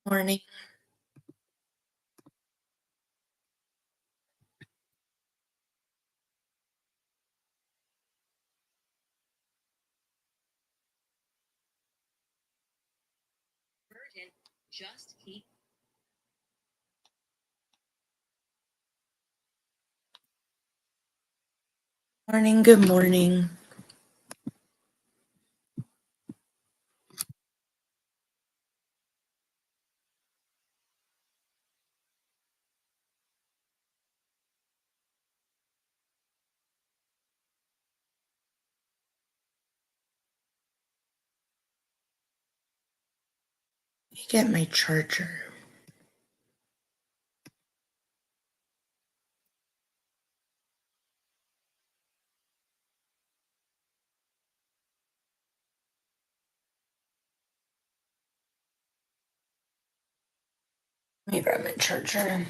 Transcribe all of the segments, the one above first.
Morning. Morning. Good morning. Let me get my charger. Let me grab my charger.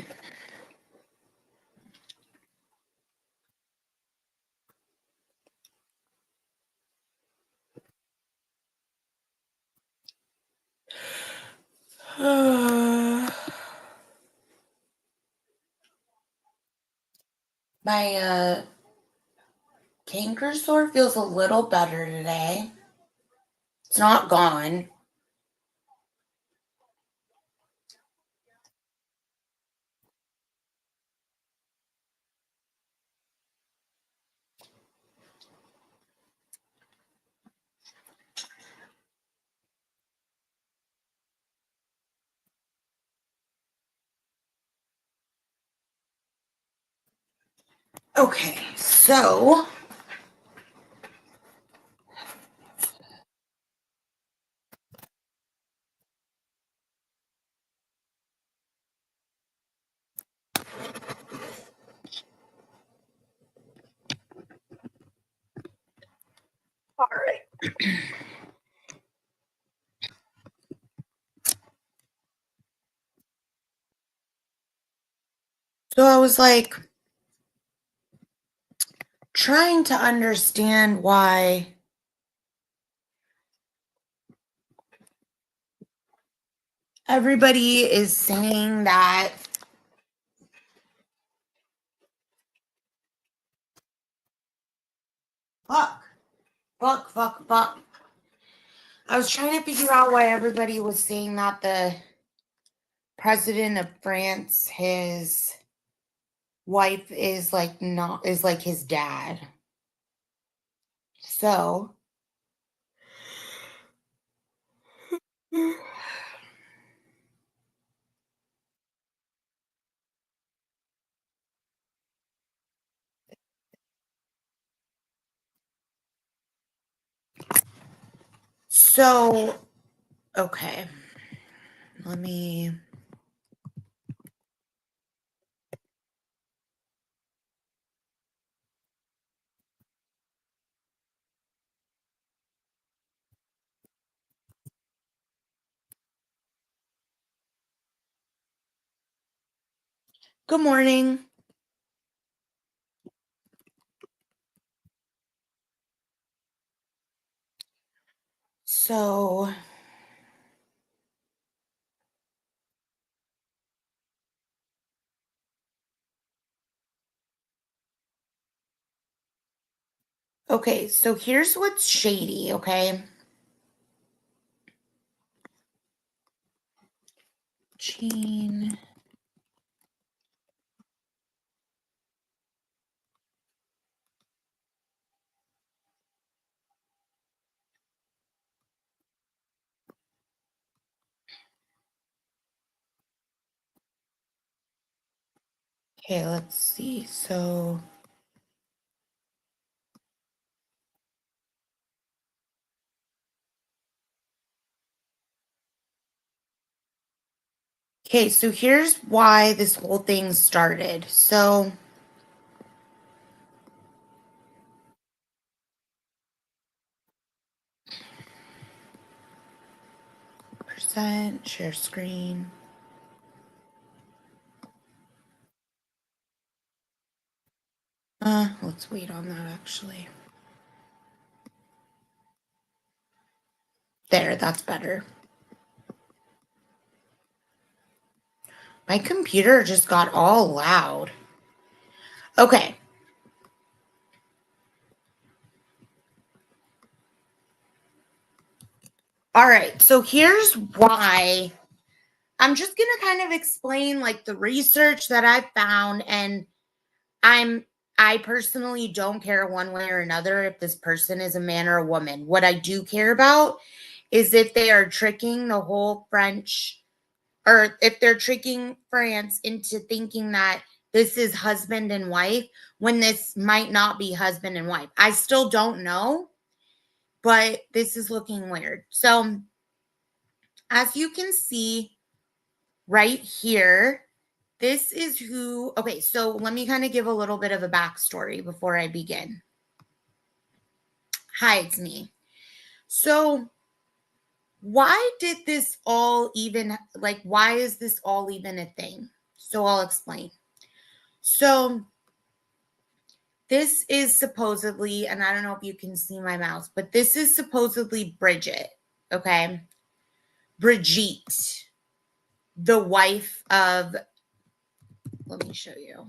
My canker sore feels a little better today. It's not gone. Okay, so all right. So I was like trying to understand why everybody is saying that fuck. I was trying to figure out why everybody was saying that the president of France, his wife is like his dad. So so okay. Let me Good morning. So okay, so here's what's shady, okay? Gene. Okay, let's see. So okay, so here's why this whole thing started. So percent share screen. Let's wait on that actually. There, that's better. My computer just got all loud. Okay. All right. So here's why I'm just going to kind of explain like the research that I've found, and I personally don't care one way or another if this person is a man or a woman. What I do care about is if they are tricking the whole French, or if they're tricking France into thinking that this is husband and wife when this might not be husband and wife. I still don't know, but this is looking weird. So, as you can see right here, this is who, okay, so let me kind of give a little bit of a backstory before I begin. Hi, it's me. So, why did this all even, like, why is this all even a thing? So, I'll explain. So, this is supposedly, and I don't know if you can see my mouse, but this is supposedly Brigitte, okay? Brigitte, the wife of, let me show you.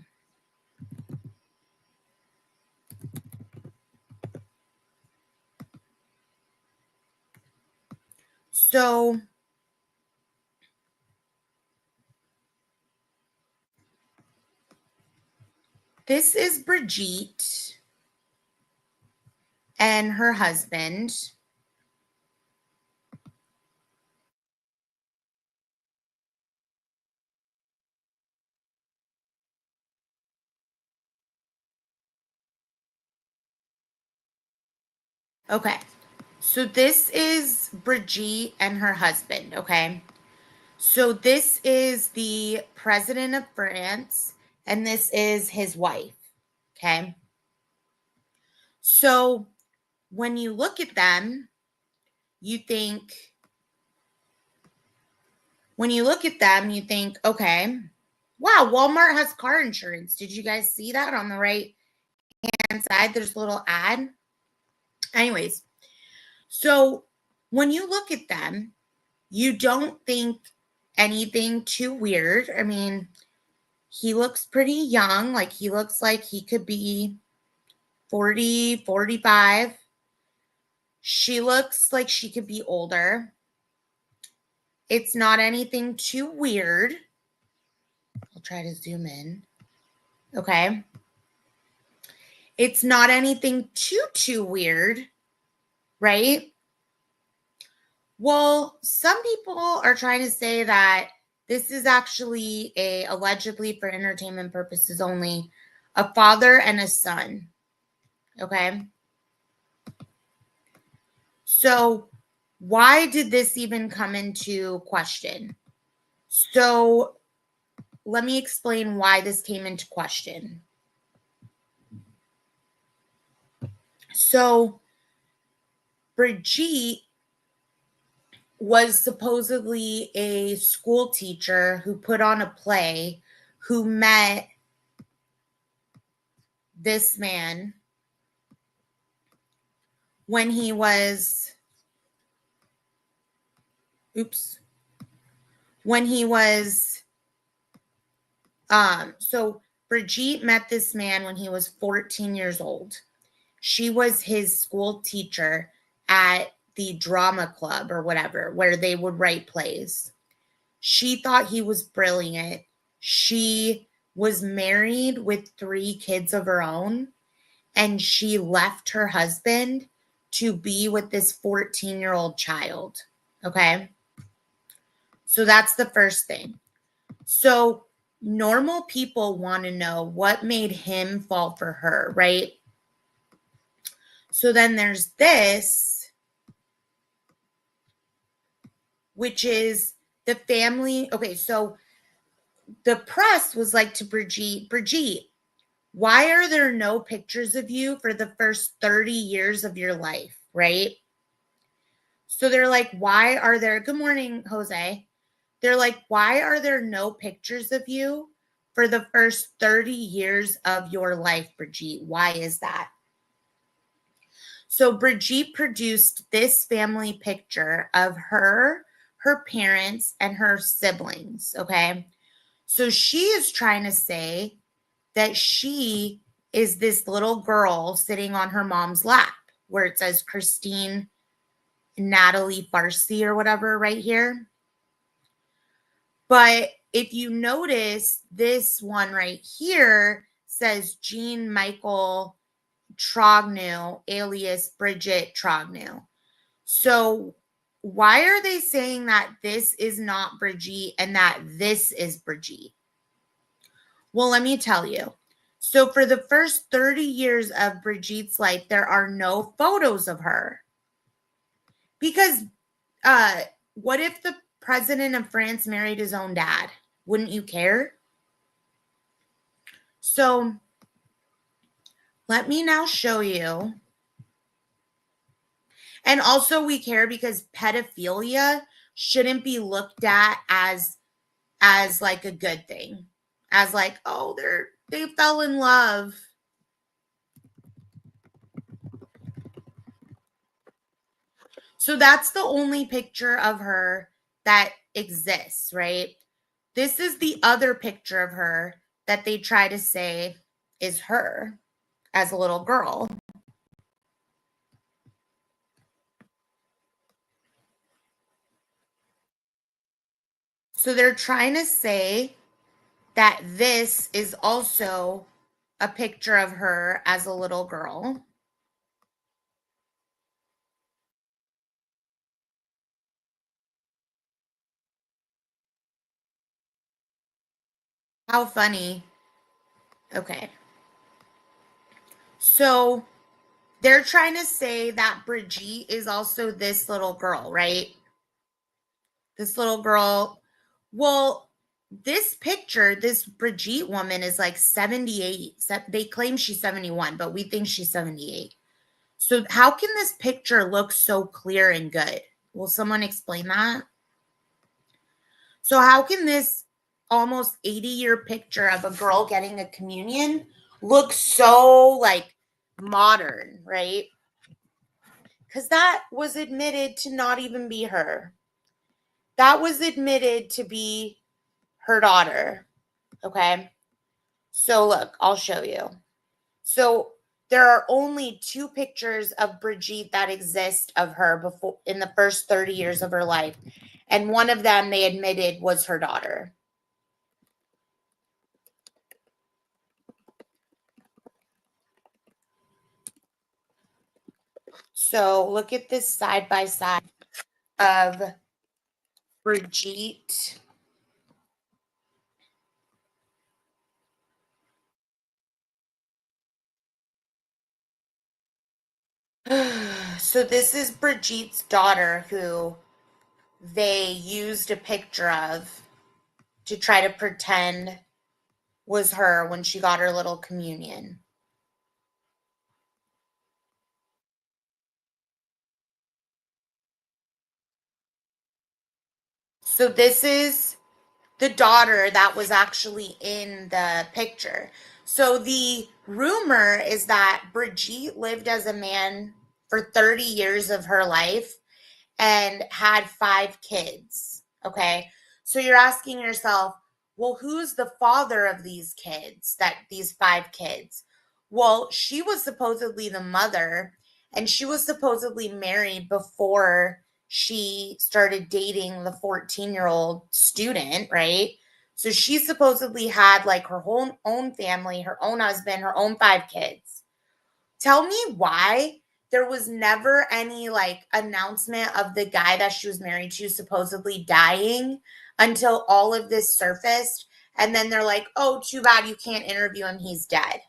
So, this is Brigitte and her husband. Okay. So this is Brigitte and her husband, okay? So this is the president of France, and this is his wife, okay? So when you look at them, you think, okay, wow, Walmart has car insurance. Did you guys see that on the right hand side? There's a little ad. Anyways, so when you look at them, you don't think anything too weird. I mean, he looks pretty young. Like, he looks like he could be 40, 45. She looks like she could be older. It's not anything too weird. I'll try to zoom in. Okay. It's not anything too weird, right? Well, some people are trying to say that this is actually allegedly for entertainment purposes only, a father and a son. Okay. So why did this even come into question? So let me explain why this came into question. So Brigitte was supposedly a school teacher who put on a play, who met this man when he was, so Brigitte met this man when he was 14 years old. She was his school teacher at the drama club or whatever, where they would write plays. She thought he was brilliant. She was married with 3 kids of her own, and she left her husband to be with this 14-year-old child. Okay. So that's the first thing. So normal people want to know what made him fall for her, right? So then there's this, which is the family. Okay, so the press was like to Brigitte, why are there no pictures of you for the first 30 years of your life, right? So they're like, why are there, good morning, Jose. They're like, why are there no pictures of you for the first 30 years of your life, Brigitte? Why is that? So Brigitte produced this family picture of her parents, and her siblings, okay? So she is trying to say that she is this little girl sitting on her mom's lap where it says Christine Natalie Farsi or whatever right here. But if you notice, this one right here says Jean Michael Trognew, alias Brigitte Trognew. So why are they saying that this is not Brigitte and that this is Brigitte? Well, let me tell you. So for the first 30 years of Brigitte's life, there are no photos of her. Because what if the president of France married his own dad? Wouldn't you care? So let me now show you. And also we care because pedophilia shouldn't be looked at as like a good thing. As like, oh, they fell in love. So that's the only picture of her that exists, right? This is the other picture of her that they try to say is her as a little girl. So they're trying to say that this is also a picture of her as a little girl. How funny. Okay. So they're trying to say that Brigitte is also this little girl, right? This little girl. Well, this picture, this Brigitte woman is like 78. They claim she's 71, but we think she's 78. So how can this picture look so clear and good? Will someone explain that? So how can this almost 80-year picture of a girl getting a communion look so like modern, right? Because that was admitted to not even be her. That was admitted to be her daughter. Okay. So look, I'll show you. So there are only 2 pictures of Brigitte that exist of her before in the first 30 years of her life. And one of them they admitted was her daughter. So look at this side by side of Brigitte. So this is Brigitte's daughter who they used a picture of to try to pretend was her when she got her little communion. So this is the daughter that was actually in the picture. So the rumor is that Brigitte lived as a man for 30 years of her life and had 5 kids. Okay. So you're asking yourself, well, who's the father of these kids, these 5 kids? Well, she was supposedly the mother, and she was supposedly married before she started dating the 14-year-old student, right? So she supposedly had like her whole own family, her own husband, her own 5 kids. Tell me why there was never any like announcement of the guy that she was married to supposedly dying until all of this surfaced. And then they're like, oh, too bad you can't interview him. He's dead.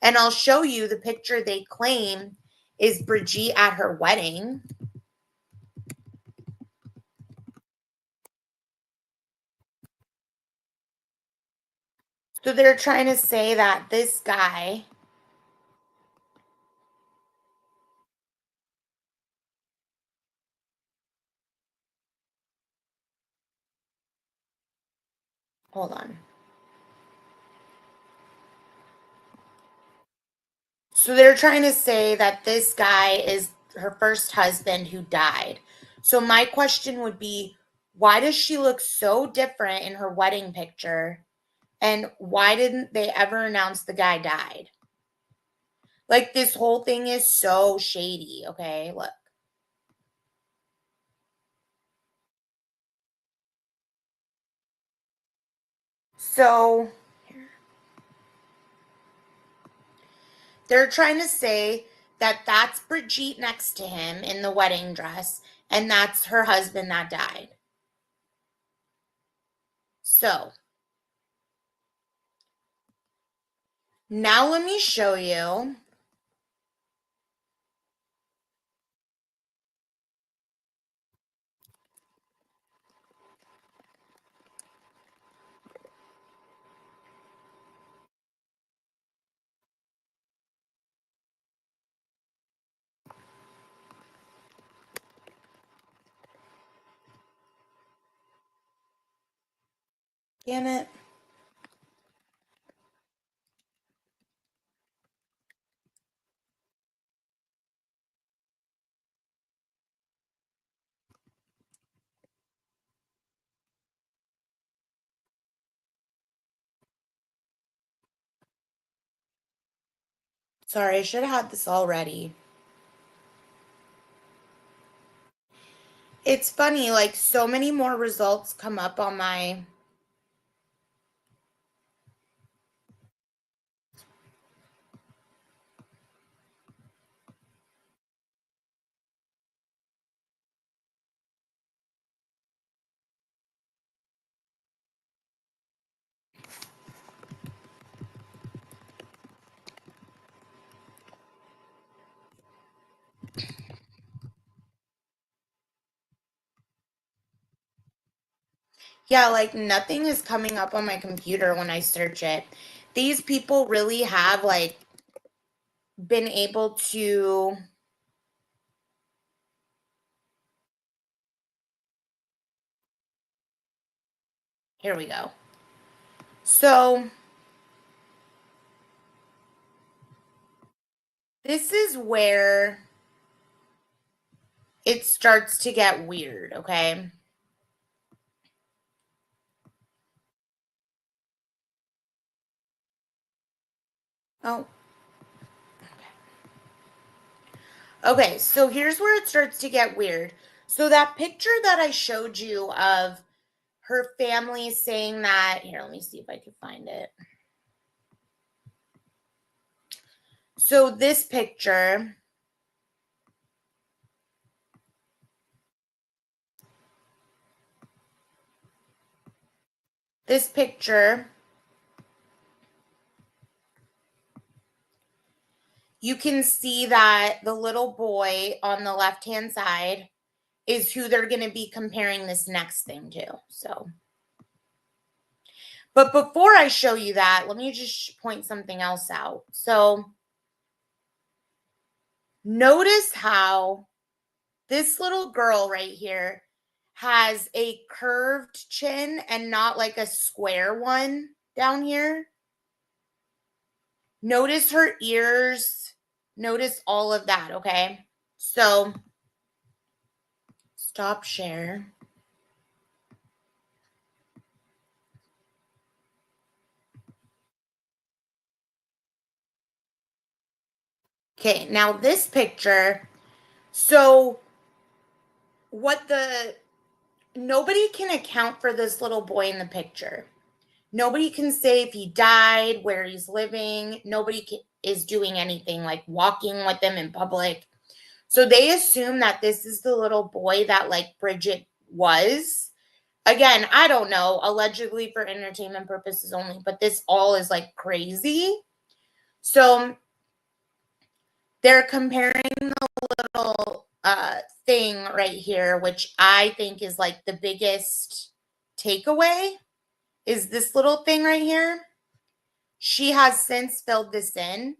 And I'll show you the picture they claim is Brigitte at her wedding. So they're trying to say that this guy, hold on. So they're trying to say that this guy is her first husband who died. So my question would be, Why does she look so different in her wedding picture? And why didn't they ever announce the guy died? Like, this whole thing is so shady, okay? Look. So, they're trying to say that that's Brigitte next to him in the wedding dress, and that's her husband that died. So, now let me show you. Damn it. Sorry, I should have had this all ready. It's funny, like, so many more results come up on my. Yeah, like, nothing is coming up on my computer when I search it. These people really have, like, been able to. Here we go. So, this is where it starts to get weird, okay? Oh. Okay, so here's where it starts to get weird. So that picture that I showed you of her family saying that, here, let me see if I can find it. So this picture, you can see that the little boy on the left-hand side is who they're going to be comparing this next thing to. So, but before I show you that, let me just point something else out. So, notice how this little girl right here has a curved chin and not like a square one down here. Notice her ears. Notice all of that, okay? So, stop share. Okay, now this picture. So, nobody can account for this little boy in the picture. Nobody can say if he died, where he's living. Nobody is doing anything like walking with him in public. So they assume that this is the little boy that, like, Brigitte was. Again, I don't know, allegedly for entertainment purposes only, but this all is like crazy. So they're comparing the little thing right here, which I think is like the biggest takeaway, is this little thing right here. She has since filled this in,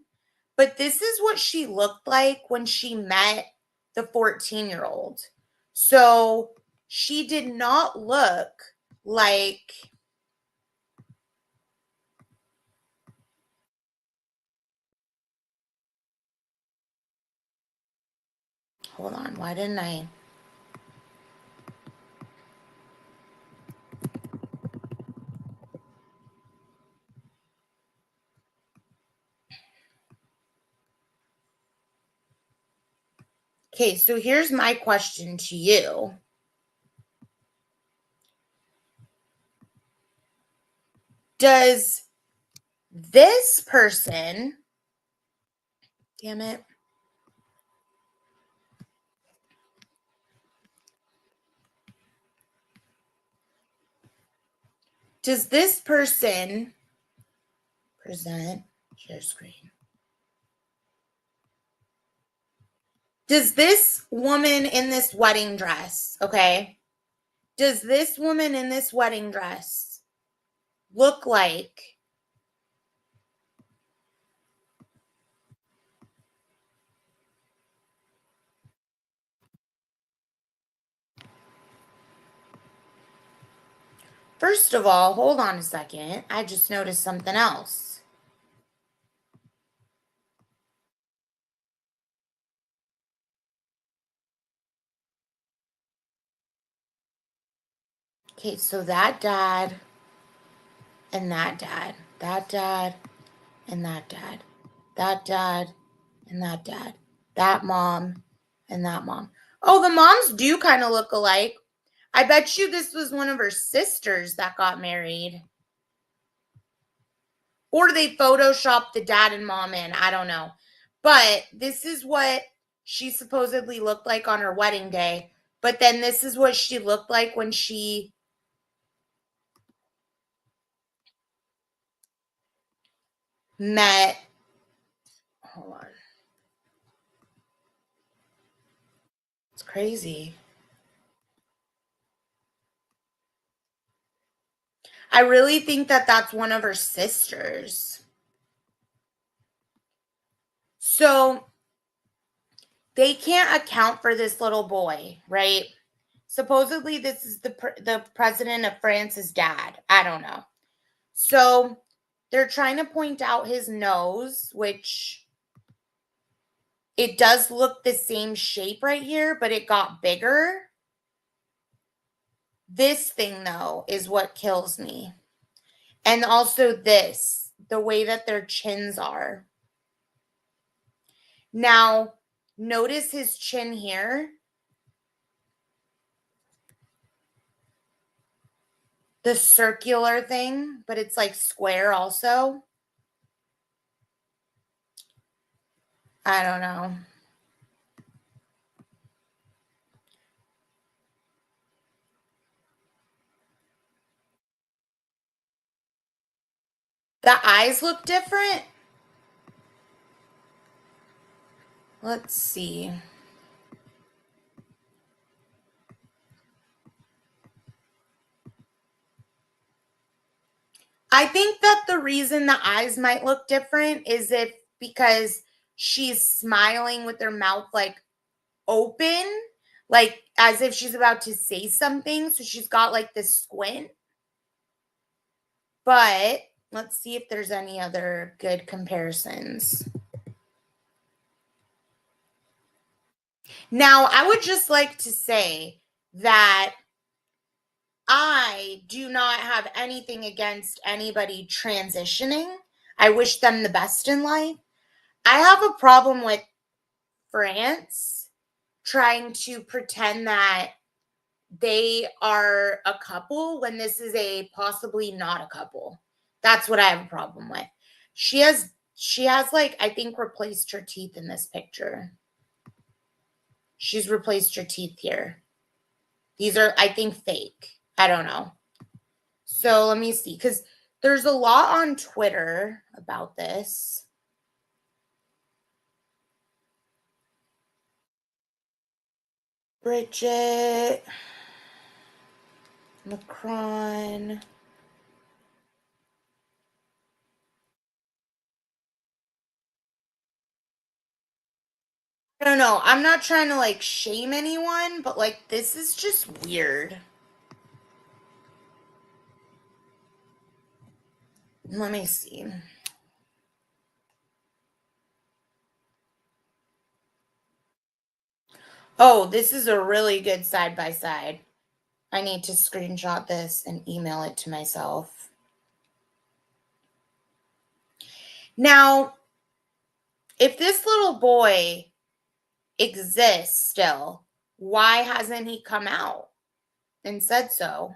but this is what she looked like when she met the 14-year-old. So she did not look like. Hold on, why didn't I? Okay, so here's my question to you. Does this person, damn it, does this person present, share screen? Does this woman in this wedding dress, okay? Does this woman in this wedding dress look like First of all, hold on a second. I just noticed something else. Okay, so that dad and that dad, that dad and that dad, that dad and that dad, that mom and that mom. Oh, the moms do kind of look alike. I bet you this was one of her sisters that got married. Or they photoshopped the dad and mom in. I don't know. But this is what she supposedly looked like on her wedding day. But then this is what she looked like when she met. Hold on. It's crazy. I really think that that's one of her sisters. So they can't account for this little boy, right? Supposedly this is the president of France's dad. I don't know. So they're trying to point out his nose, which it does look the same shape right here, but it got bigger. This thing, though, is what kills me. And also this, the way that their chins are. Now, notice his chin here. The circular thing, but it's like square also. I don't know. The eyes look different. Let's see. I think that the reason the eyes might look different is because she's smiling with her mouth like open, like as if she's about to say something. So she's got like this squint. But let's see if there's any other good comparisons. Now, I would just like to say that I do not have anything against anybody transitioning. I wish them the best in life. I have a problem with France trying to pretend that they are a couple when this is a possibly not a couple. That's what I have a problem with. She has like, I think, replaced her teeth in this picture. She's replaced her teeth here. These are, I think, fake. I don't know. So let me see, because there's a lot on Twitter about this. Brigitte, Macron. I don't know. I'm not trying to like shame anyone, but like this is just weird. Let me see. Oh, this is a really good side by side. I need to screenshot this and email it to myself. Now, if this little boy exists still. Why hasn't he come out and said so?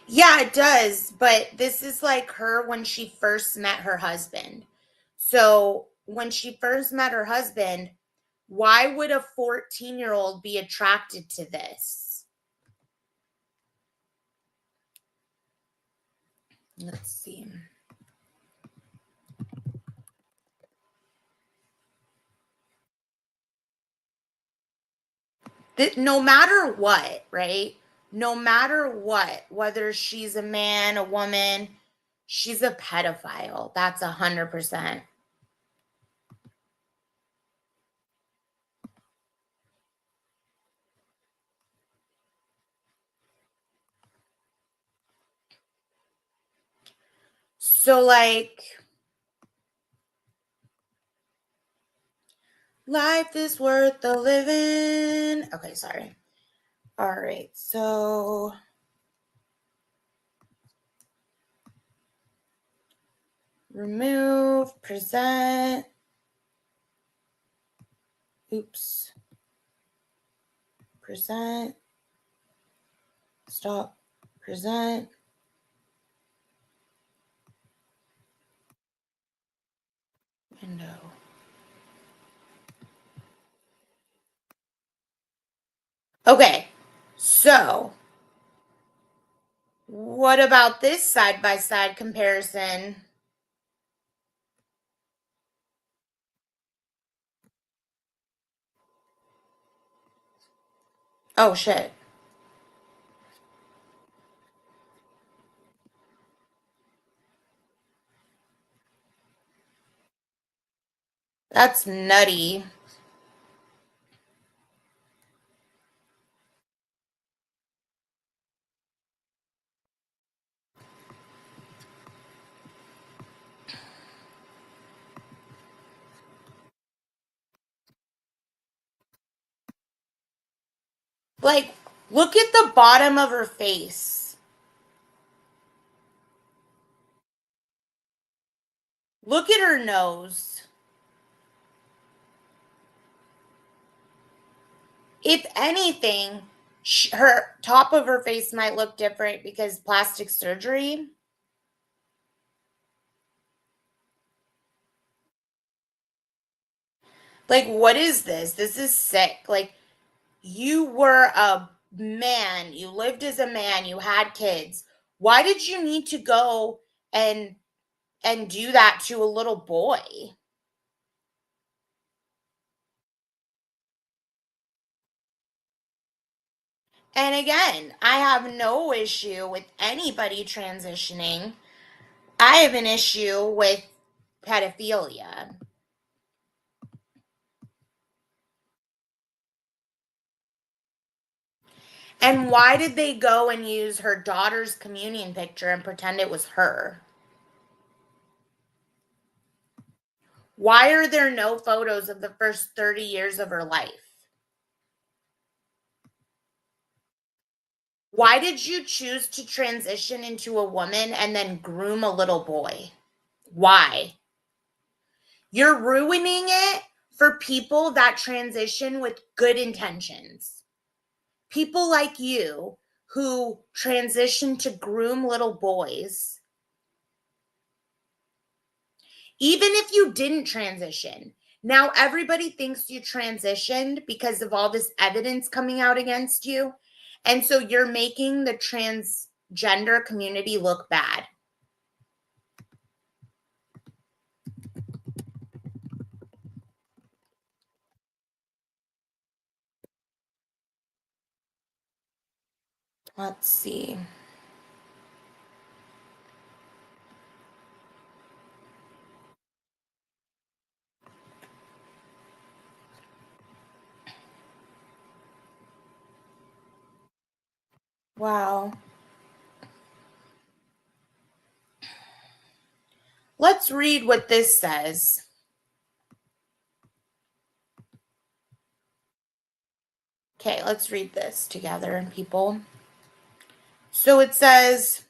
Yeah, it does. But this is like her when she first met her husband. So when she first met her husband, why would a 14-year-old be attracted to this? Let's see. No matter what, right? No matter what, whether she's a man, a woman, she's a pedophile. That's 100%. So, like, life is worth the living. Okay, sorry. All right, so remove, present. Oops. Present. Stop. Present. Window. Okay, so what about this side-by-side comparison? Oh, shit. That's nutty. Like, look at the bottom of her face. Look at her nose. If anything, her top of her face might look different because plastic surgery. Like, what is this? This is sick. Like, you were a man, you lived as a man, you had kids. Why did you need to go and do that to a little boy? And again, I have no issue with anybody transitioning. I have an issue with pedophilia. And why did they go and use her daughter's communion picture and pretend it was her? Why are there no photos of the first 30 years of her life? Why did you choose to transition into a woman and then groom a little boy? Why? You're ruining it for people that transition with good intentions. People like you who transition to groom little boys. Even if you didn't transition, now everybody thinks you transitioned because of all this evidence coming out against you. And so you're making the transgender community look bad. Let's see. Wow. Let's read what this says. Okay, let's read this together, people. So it says,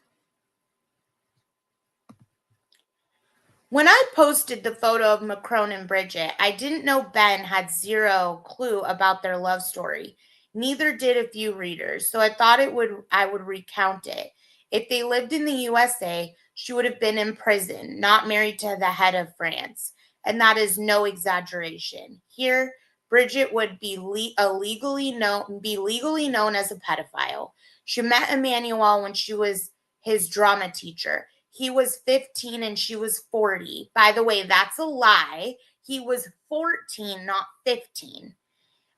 when I posted the photo of Macron and Brigitte, I didn't know Ben had zero clue about their love story. Neither did a few readers, so I thought I would recount it. If they lived in the USA, she would have been in prison, not married to the head of France. And that is no exaggeration. Here, Brigitte would be legally known as a pedophile. She met Emmanuel when she was his drama teacher. He was 15 and she was 40. By the way, that's a lie. He was 14, not 15.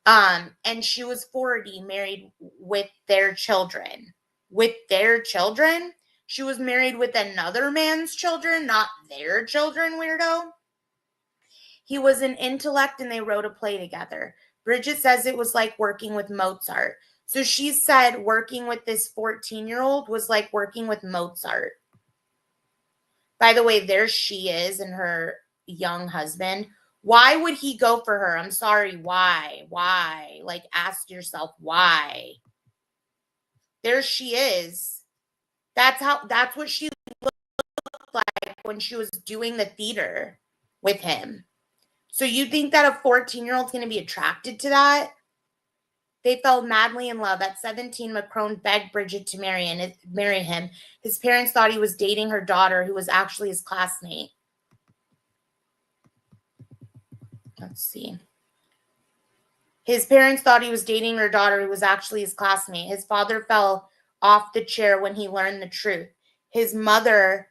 And she was 40, married with their children. With their children? She was married with another man's children, not their children, weirdo. He was an intellect and they wrote a play together. Brigitte says it was like working with Mozart. So she said working with this 14-year-old was like working with Mozart. By the way, there she is and her young husband. Why would he go for her? I'm sorry, why? Why? Like, ask yourself why. There she is. That's what she looked like when she was doing the theater with him. So you think that a 14-year-old's going to be attracted to that? They fell madly in love. At 17, Macron begged Brigitte to marry him. His parents thought he was dating her daughter, who was actually his classmate. Let's see. His parents thought he was dating her daughter, who was actually his classmate. His father fell off the chair when he learned the truth. His mother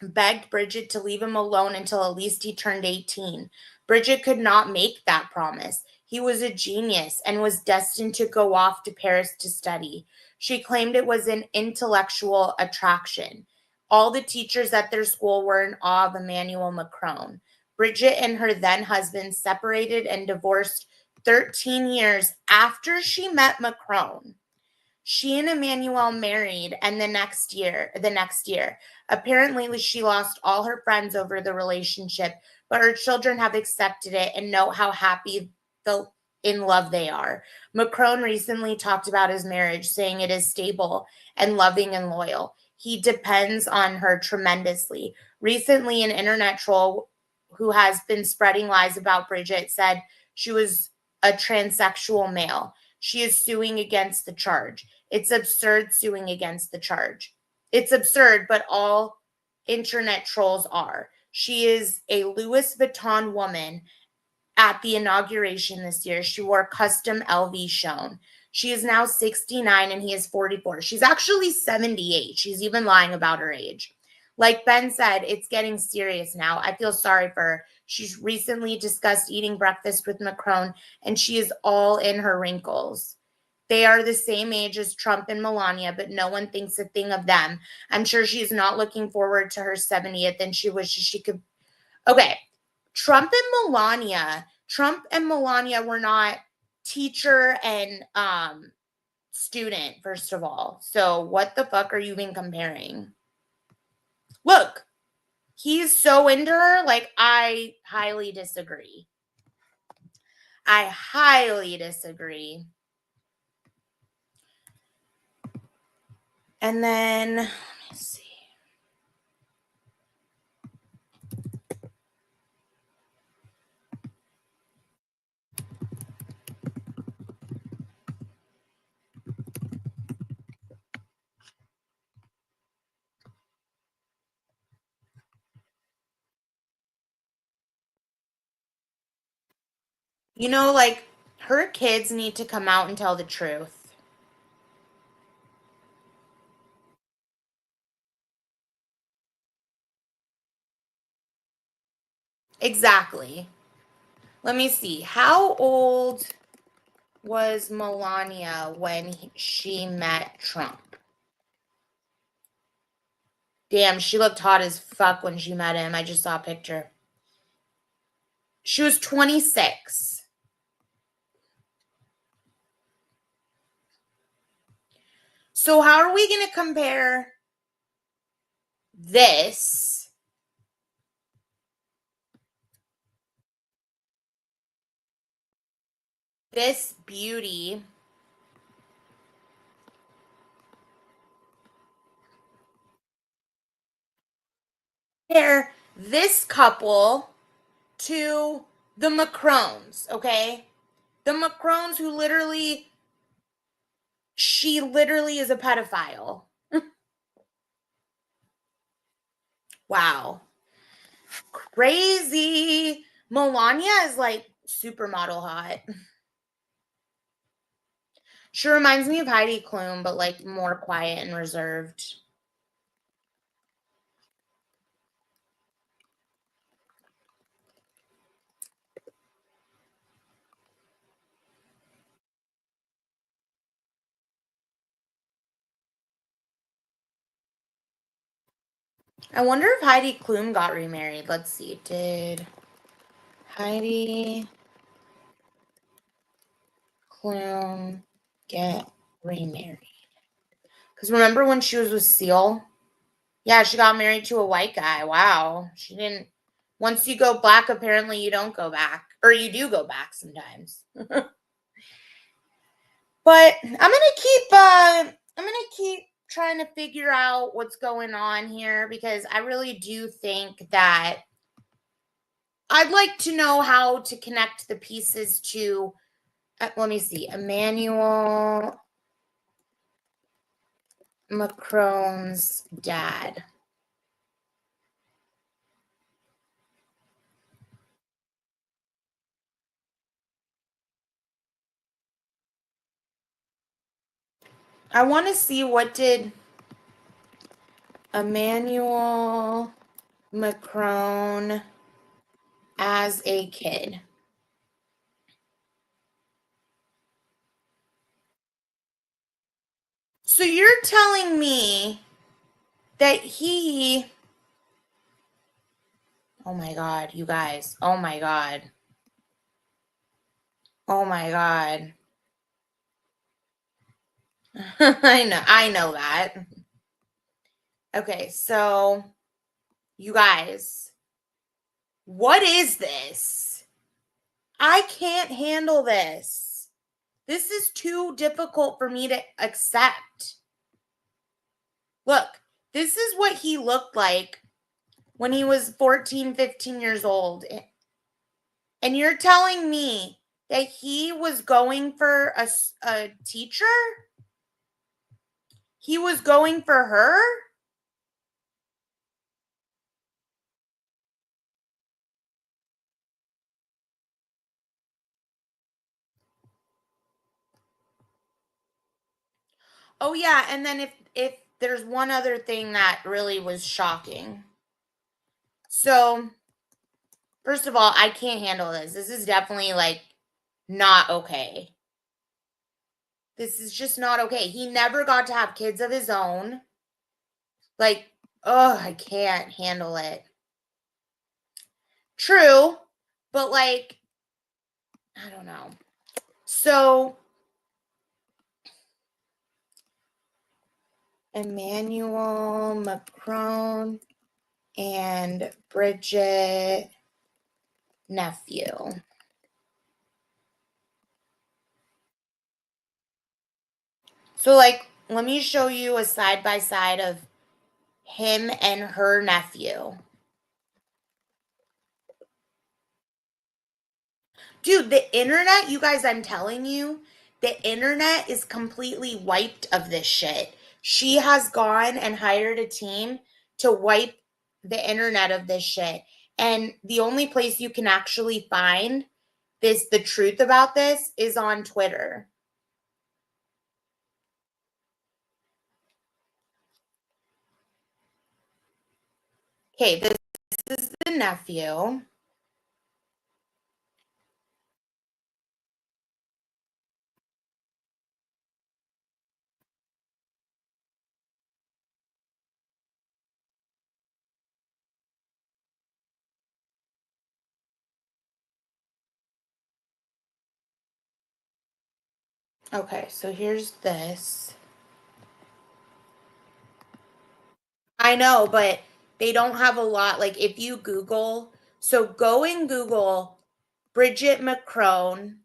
begged Brigitte to leave him alone until at least he turned 18. Brigitte could not make that promise. He was a genius and was destined to go off to Paris to study. She claimed it was an intellectual attraction. All the teachers at their school were in awe of Emmanuel Macron. Brigitte and her then husband separated and divorced 13 years after she met Macron. She and Emmanuel married, and the next year, apparently she lost all her friends over the relationship, but her children have accepted it and know how happy in love they are. Macron recently talked about his marriage, saying it is stable and loving and loyal. He depends on her tremendously. Recently, an internet troll who has been spreading lies about Brigitte said she was a transsexual male. She is suing against the charge. It's absurd suing against the charge. It's absurd, but all internet trolls are. She is a Louis Vuitton woman. At the inauguration this year, she wore custom LV shown. She is now 69 and he is 44. She's actually 78. She's even lying about her age. Like Ben said, it's getting serious now. I feel sorry for her. She's recently discussed eating breakfast with Macron, and she is all in her wrinkles. They are the same age as Trump and Melania, but no one thinks a thing of them. I'm sure she's not looking forward to her 70th, and she wishes she could. Okay, Trump and Melania were not teacher and student, first of all. So what the fuck are you even comparing? Look, he's so into her. Like, I highly disagree. I highly disagree. And then, let me see. You know, like, her kids need to come out and tell the truth. Exactly. Let me see. How old was Melania when she met Trump? Damn, she looked hot as fuck when she met him. I just saw a picture. She was 26. So how are we going to compare this this beauty compare this couple to the Macrons, okay? The Macrons who she literally is a pedophile. Wow. Crazy. Melania is like supermodel hot. She reminds me of Heidi Klum, but like more quiet and reserved. I wonder if Heidi Klum got remarried. Let's see. Did Heidi Klum get remarried? Because remember when she was with Seal? Yeah, she got married to a white guy. Wow. She didn't. Once you go black, apparently you don't go back. Or you do go back sometimes. But I'm gonna keep trying to figure out what's going on here because I really do think that I'd like to know how to connect the pieces to let me see, Emmanuel Macron's dad. I want to see what did Emmanuel Macron as a kid. So you're telling me that oh my God, you guys. Oh my God. Oh my God. I know that. Okay, so you guys, what is this? I can't handle this. This is too difficult for me to accept. Look, this is what he looked like when he was 14, 15 years old. And you're telling me that he was going for a teacher? He was going for her? Oh yeah, and then if there's one other thing that really was shocking. So, first of all, I can't handle this. This is definitely like not okay. This is just not okay. He never got to have kids of his own. Like, oh, I can't handle it. True, but like, I don't know. So, Emmanuel Macron and Brigitte nephew. So, like, let me show you a side by side of him and her nephew. Dude, the internet, you guys, I'm telling you, the internet is completely wiped of this shit. She has gone and hired a team to wipe the internet of this shit. And the only place you can actually find the truth about this is on Twitter. Okay, this is the nephew. Okay, so here's this. I know, but they don't have a lot. Like, if you Google, so go and Google Brigitte Macron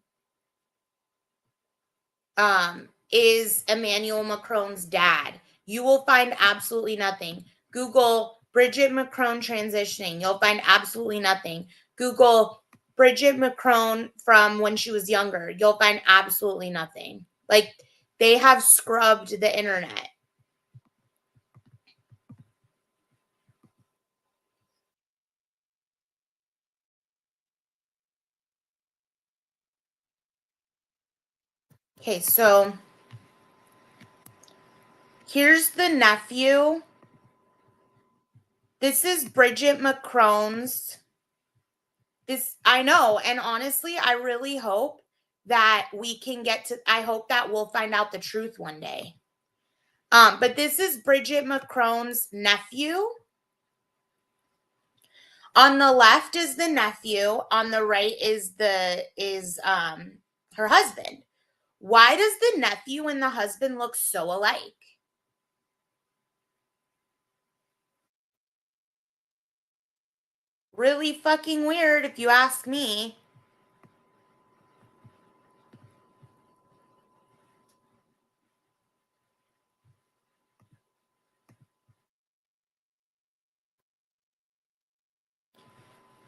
is Emmanuel Macron's dad. You will find absolutely nothing. Google Brigitte Macron transitioning. You'll find absolutely nothing. Google Brigitte Macron from when she was younger. You'll find absolutely nothing. Like, they have scrubbed the internet. Okay, so here's the nephew. This is Brigitte Macron's. I know, and honestly, I really hope that we can get to, I hope that we'll find out the truth one day. But this is Brigitte Macron's nephew. On the left is the nephew, on the right is her husband. Why does the nephew and the husband look so alike? Really fucking weird, if you ask me.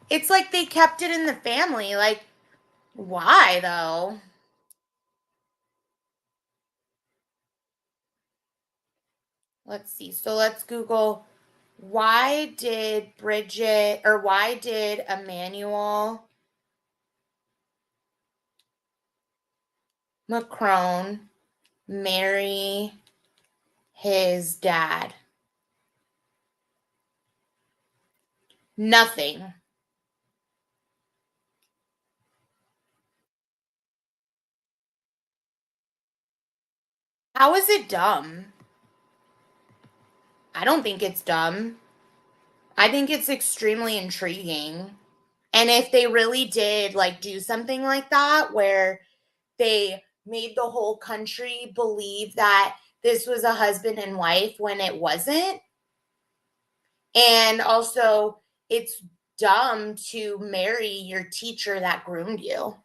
It's like they kept it in the family. Like, why though? Let's see. So let's Google, why did Emmanuel Macron marry his dad? Nothing. How is it dumb? I don't think it's dumb. I think it's extremely intriguing. And if they really did like do something like that where they made the whole country believe that this was a husband and wife when it wasn't, and also it's dumb to marry your teacher that groomed you.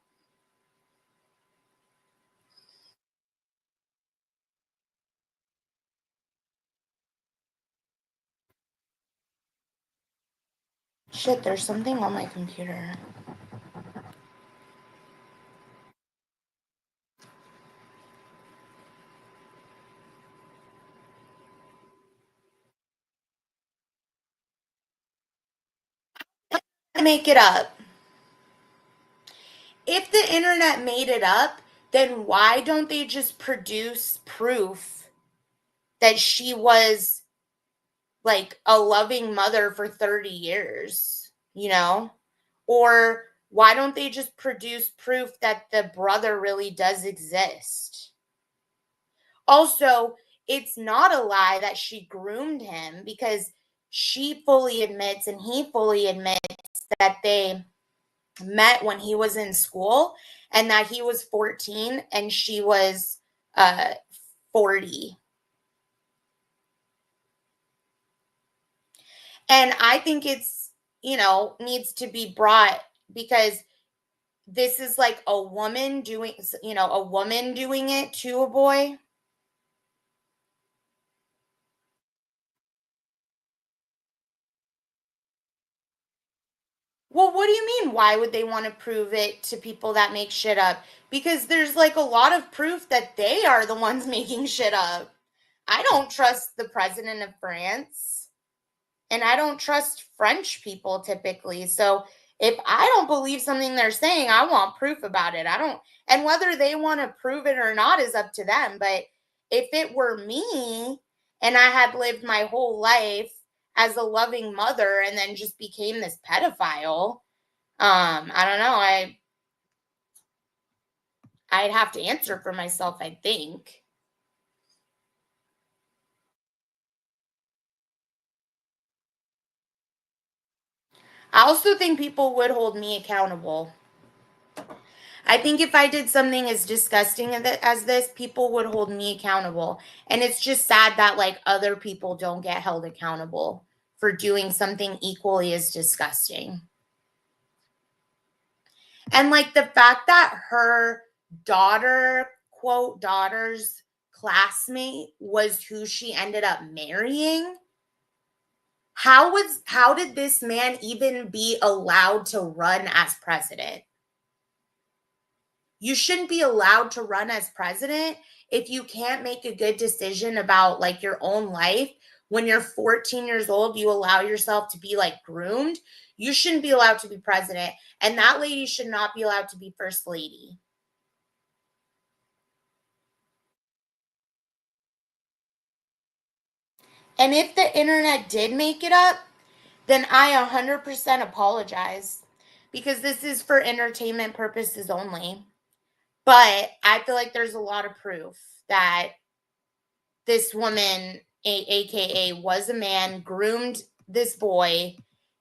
Shit, there's something on my computer. Make it up. If the internet made it up, then why don't they just produce proof that she was like a loving mother for 30 years, you know? Or why don't they just produce proof that the brother really does exist? Also, it's not a lie that she groomed him, because she fully admits and he fully admits that they met when he was in school and that he was 14 and she was 40. And I think it's, needs to be brought, because this is like a woman doing, it to a boy. Well, what do you mean? Why would they want to prove it to people that make shit up? Because there's like a lot of proof that they are the ones making shit up. I don't trust the president of France, and I don't trust French people typically. So if I don't believe something they're saying, I want proof about it. I don't, and whether they want to prove it or not is up to them. But if it were me and I had lived my whole life as a loving mother and then just became this pedophile, I don't know. I'd have to answer for myself, I think. I also think people would hold me accountable. I think if I did something as disgusting as this, people would hold me accountable. And it's just sad that like other people don't get held accountable for doing something equally as disgusting. And like the fact that her daughter, quote daughter's classmate was who she ended up marrying, how did this man even be allowed to run as president? You shouldn't be allowed to run as president if you can't make a good decision about like your own life. When you're 14 years old, you allow yourself to be like groomed. You shouldn't be allowed to be president. And that lady should not be allowed to be first lady. And if the internet did make it up, then I 100% apologize, because this is for entertainment purposes only. But I feel like there's a lot of proof that this woman, AKA, was a man, groomed this boy,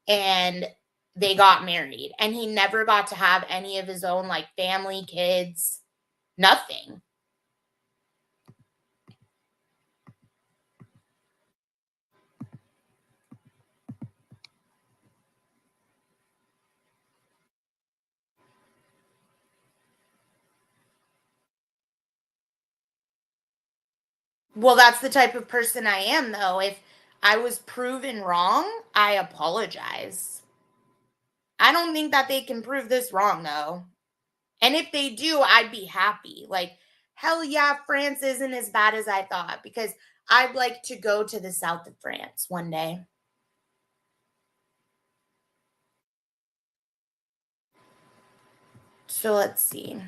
and they got married. And he never got to have any of his own, like, family, kids, nothing. Well, that's the type of person I am, though. If I was proven wrong, I apologize. I don't think that they can prove this wrong, though. And if they do, I'd be happy. Like, hell yeah, France isn't as bad as I thought, because I'd like to go to the south of France one day. So let's see.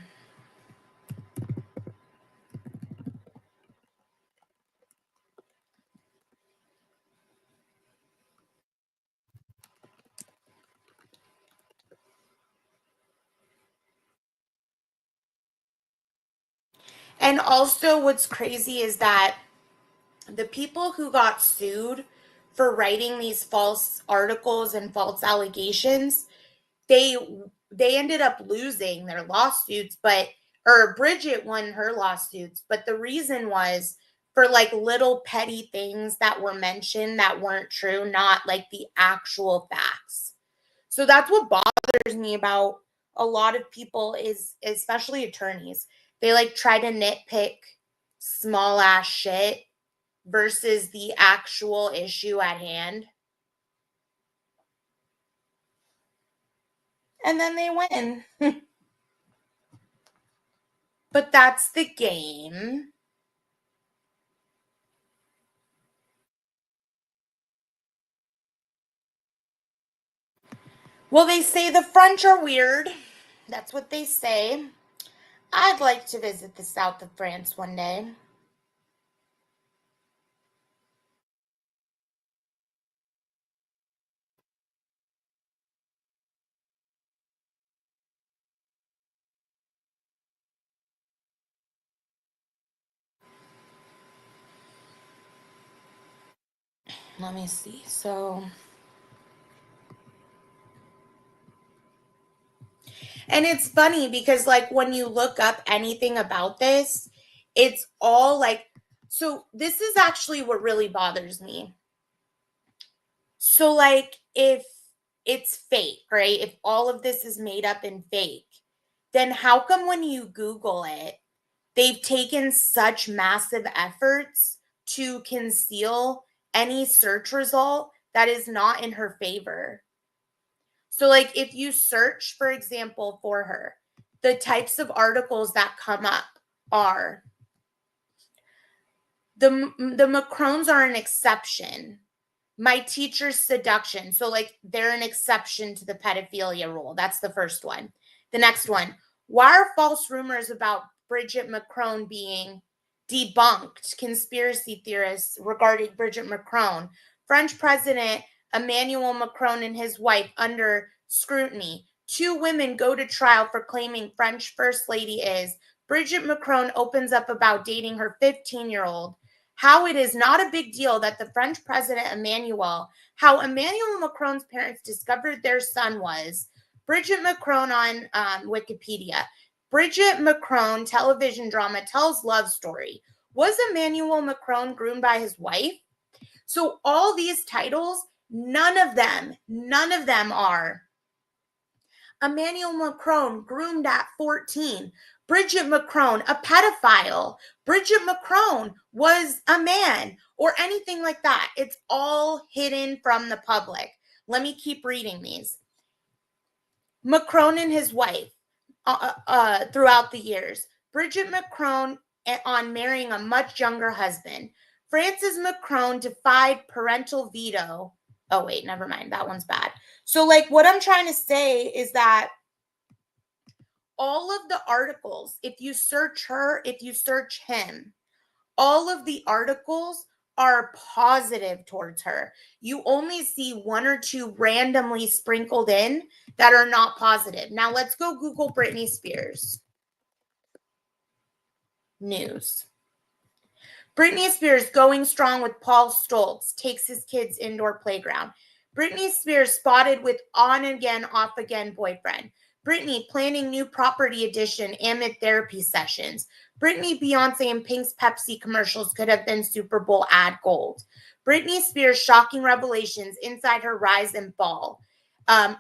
And also, what's crazy is that the people who got sued for writing these false articles and false allegations, they ended up losing their lawsuits, but or Brigitte won her lawsuits, but the reason was for like little petty things that were mentioned that weren't true, not like the actual facts. So that's what bothers me about a lot of people, is especially attorneys. They like try to nitpick small ass shit versus the actual issue at hand. And then they win. But that's the game. Well, they say the French are weird. That's what they say. I'd like to visit the south of France one day. Let me see. So, and it's funny because, like, when you look up anything about this, it's all like, so this is actually what really bothers me. So, like, if it's fake, right? If all of this is made up and fake, then how come when you Google it, they've taken such massive efforts to conceal any search result that is not in her favor? So, like, if you search, for example, for her, the types of articles that come up are the Macrons are an exception. My teacher's seduction. So, like, they're an exception to the pedophilia rule. That's the first one. The next one, why are false rumors about Brigitte Macron being debunked? Conspiracy theorists regarding Brigitte Macron. French President Emmanuel Macron and his wife under scrutiny. 2 women go to trial for claiming French First Lady is. Brigitte Macron opens up about dating her 15-year-old. How it is not a big deal that the French President how Emmanuel Macron's parents discovered their son was. Brigitte Macron on Wikipedia. Brigitte Macron television drama tells love story. Was Emmanuel Macron groomed by his wife? So all these titles, none of them are Emmanuel Macron, groomed at 14. Brigitte Macron, a pedophile. Brigitte Macron was a man, or anything like that. It's all hidden from the public. Let me keep reading these. Macron and his wife throughout the years. Brigitte Macron on marrying a much younger husband. Francis Macron defied parental veto. Oh, wait, never mind. That one's bad. So, like, what I'm trying to say is that all of the articles, if you search her, if you search him, all of the articles are positive towards her. You only see one or two randomly sprinkled in that are not positive. Now let's go Google Britney Spears news. Britney Spears going strong with Paul Stoltz, takes his kids indoor playground. Britney Spears spotted with on again, off again boyfriend. Britney planning new property addition amid therapy sessions. Britney, Beyonce, and Pink's Pepsi commercials could have been Super Bowl ad gold. Britney Spears shocking revelations inside her rise and fall.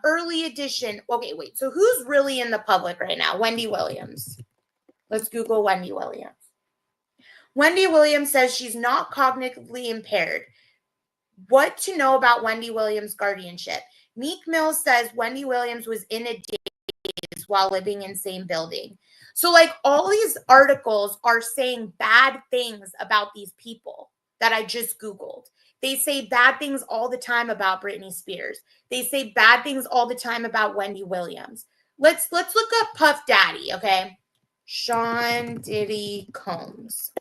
Early edition. Okay, wait. So who's really in the public right now? Wendy Williams. Let's Google Wendy Williams. Wendy Williams says she's not cognitively impaired. What to know about Wendy Williams' guardianship? Meek Mill says Wendy Williams was in a daze while living in same building. So, like, all these articles are saying bad things about these people that I just Googled. They say bad things all the time about Britney Spears. They say bad things all the time about Wendy Williams. Let's look up Puff Daddy, okay? Sean Diddy Combs.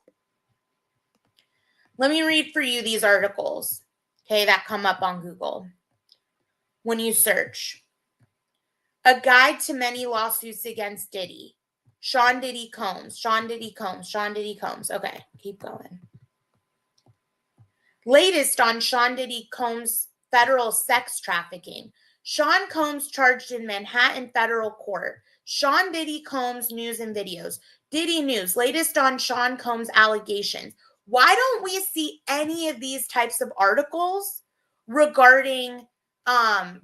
Let me read for you these articles, okay, that come up on Google when you search. A guide to many lawsuits against Diddy. Sean Diddy Combs, Sean Diddy Combs, Sean Diddy Combs. Okay, keep going. Latest on Sean Diddy Combs' federal sex trafficking. Sean Combs charged in Manhattan federal court. Sean Diddy Combs news and videos. Diddy News, latest on Sean Combs allegations. Why don't we see any of these types of articles regarding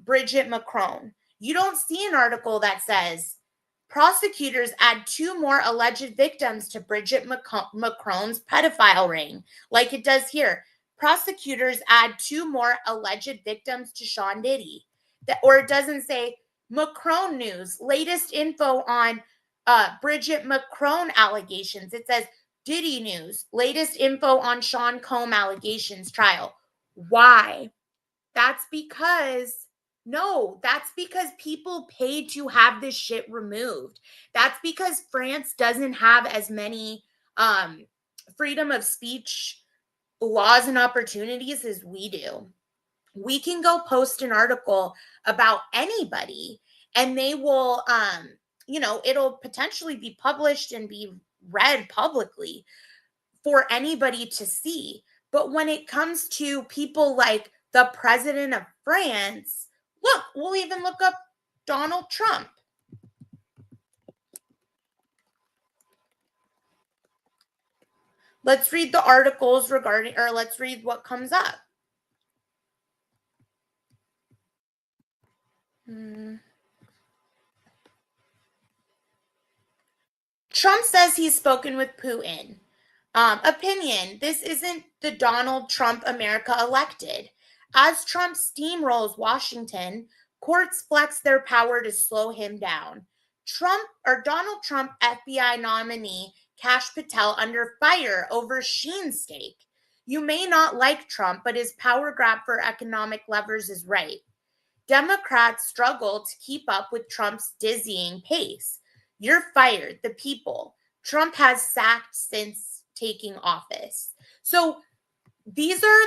Brigitte Macron? You don't see an article that says prosecutors add 2 more alleged victims to Brigitte Macron's pedophile ring, like it does here. Prosecutors add 2 more alleged victims to Sean Diddy. Or it doesn't say Macron news, latest info on Brigitte Macron allegations. It says Diddy News, latest info on Sean Combs allegations trial. Why? That's because people paid to have this shit removed. That's because France doesn't have as many freedom of speech laws and opportunities as we do. We can go post an article about anybody and they will, it'll potentially be published and be read publicly for anybody to see. But when it comes to people like the president of France, look, we'll even look up Donald Trump. Let's read the articles regarding, or let's read what comes up. Trump says he's spoken with Putin. Opinion, this isn't the Donald Trump America elected. As Trump steamrolls Washington, courts flex their power to slow him down. Donald Trump FBI nominee Kash Patel under fire over Sheen stake. You may not like Trump, but his power grab for economic levers is right. Democrats struggle to keep up with Trump's dizzying pace. You're fired, the people. Trump has sacked since taking office. So these are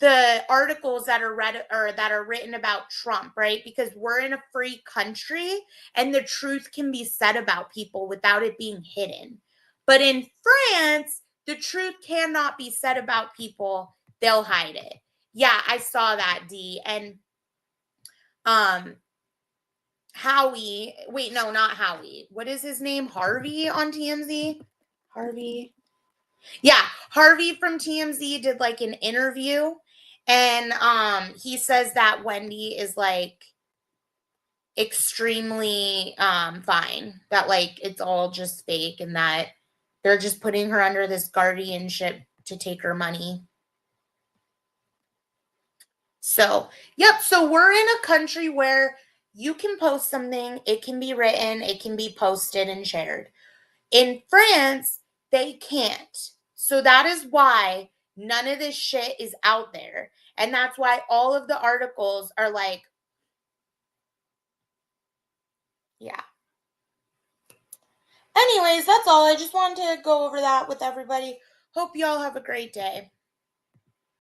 the articles that are read or that are written about Trump, right? Because we're in a free country and the truth can be said about people without it being hidden. But in France, the truth cannot be said about people. They'll hide it. Yeah, I saw that, D. And Howie, wait, no, not Howie. What is his name? Harvey on TMZ? Harvey. Yeah, Harvey from TMZ did like an interview and he says that Wendy is like extremely fine, that like it's all just fake and that they're just putting her under this guardianship to take her money. So, yep. So we're in a country where you can post something, it can be written, it can be posted and shared. In France, they can't. So that is why none of this shit is out there. And that's why all of the articles are like, yeah. Anyways, that's all. I just wanted to go over that with everybody. Hope y'all have a great day.